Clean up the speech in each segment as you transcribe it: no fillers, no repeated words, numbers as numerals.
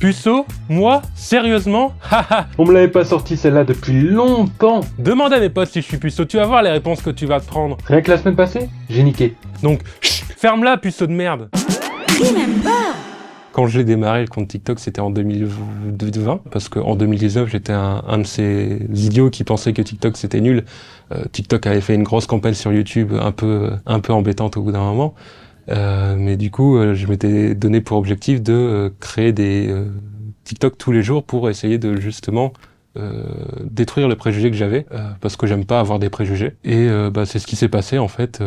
Puceau? Moi? Sérieusement? Haha. On me l'avait pas sorti celle-là depuis longtemps. Demande à mes potes si je suis puceau, tu vas voir les réponses que tu vas te prendre. Rien que la semaine passée, j'ai niqué. Donc, ferme-la, puceau de merde. Quand j'ai démarré le compte TikTok, c'était en 2020, parce qu'en 2019, j'étais un de ces idiots qui pensaient que TikTok c'était nul. TikTok avait fait une grosse campagne sur YouTube, un peu embêtante au bout d'un moment. Mais du coup, je m'étais donné pour objectif de créer des TikTok tous les jours pour essayer de justement détruire le préjugé que j'avais, parce que j'aime pas avoir des préjugés. Et c'est ce qui s'est passé en fait.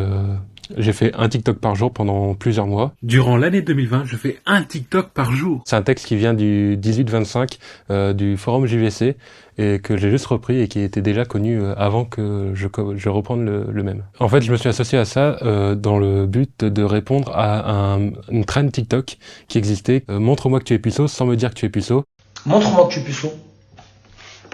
J'ai fait un TikTok par jour pendant plusieurs mois. Durant l'année 2020, je fais un TikTok par jour. C'est un texte qui vient du 18-25 du forum JVC et que j'ai juste repris et qui était déjà connu avant que je reprenne le même. En fait, je me suis associé à ça dans le but de répondre à une trend TikTok qui existait. Montre-moi que tu es puceau sans me dire que tu es puceau. Montre-moi que tu es puceau,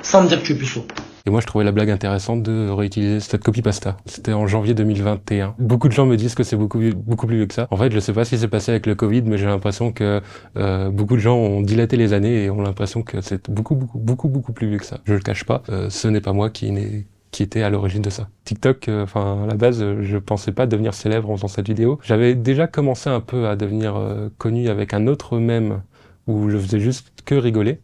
sans me dire que tu es puceau. Et moi, je trouvais la blague intéressante de réutiliser cette copy-pasta. C'était en janvier 2021. Beaucoup de gens me disent que c'est beaucoup plus vieux que ça. En fait, je sais pas ce qui s'est passé avec le Covid, mais j'ai l'impression que beaucoup de gens ont dilaté les années et ont l'impression que c'est beaucoup plus vieux que ça. Je le cache pas. Ce n'est pas moi qui était à l'origine de ça. TikTok, à la base, je pensais pas devenir célèbre en faisant cette vidéo. J'avais déjà commencé un peu à devenir connu avec un autre mème où je faisais juste que rigoler.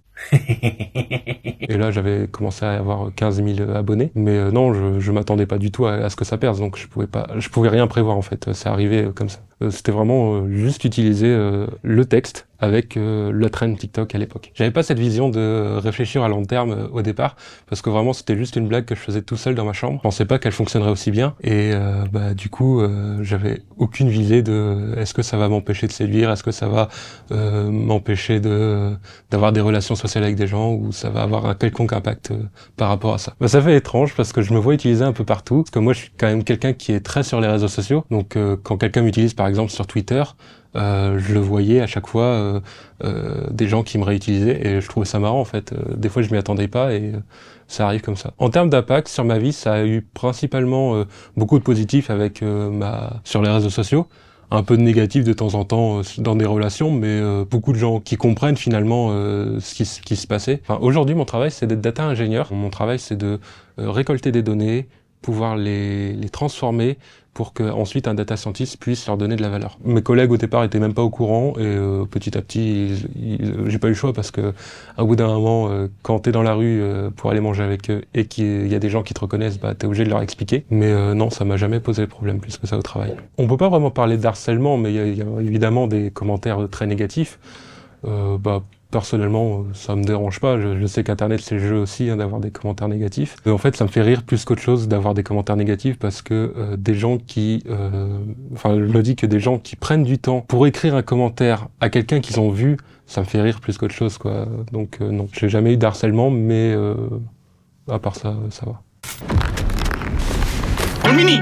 Et là, j'avais commencé à avoir 15 000 abonnés. Mais non, je m'attendais pas du tout à ce que ça perce. Donc je pouvais rien prévoir en fait. C'est arrivé comme ça. C'était vraiment juste utiliser le texte avec le trend TikTok à l'époque. J'avais pas cette vision de réfléchir à long terme au départ, parce que vraiment c'était juste une blague que je faisais tout seul dans ma chambre. Je pensais pas qu'elle fonctionnerait aussi bien, et du coup j'avais aucune visée de est-ce que ça va m'empêcher de séduire, est-ce que ça va m'empêcher d'avoir des relations sociales avec des gens, ou ça va avoir un quelconque impact par rapport à ça. Ça fait étrange parce que je me vois utiliser un peu partout, parce que moi je suis quand même quelqu'un qui est très sur les réseaux sociaux, donc quand quelqu'un m'utilise par exemple sur Twitter, je le voyais à chaque fois des gens qui me réutilisaient et je trouvais ça marrant en fait. Des fois je m'y attendais pas et ça arrive comme ça. En termes d'impact sur ma vie, ça a eu principalement beaucoup de positifs avec sur les réseaux sociaux, un peu de négatif de temps en temps dans des relations, mais beaucoup de gens qui comprennent finalement ce qui se passait. Aujourd'hui mon travail c'est d'être data ingénieur. Mon travail c'est de récolter des données, pouvoir les transformer pour qu'ensuite un data scientist puisse leur donner de la valeur. Mes collègues au départ étaient même pas au courant et petit à petit, j'ai pas eu le choix parce que au bout d'un moment, quand t'es dans la rue pour aller manger avec eux et qu'il y a des gens qui te reconnaissent, t'es obligé de leur expliquer. Mais non, ça m'a jamais posé problème plus que ça au travail. On peut pas vraiment parler d'harcèlement, mais il y a évidemment des commentaires très négatifs. Personnellement, ça me dérange pas. Je sais qu'Internet, c'est le jeu aussi, d'avoir des commentaires négatifs. En fait, ça me fait rire plus qu'autre chose d'avoir des commentaires négatifs parce que des gens je me dis que des gens qui prennent du temps pour écrire un commentaire à quelqu'un qu'ils ont vu, ça me fait rire plus qu'autre chose, quoi. Donc non, j'ai jamais eu d'harcèlement, mais à part ça, ça va. Oh, Mini!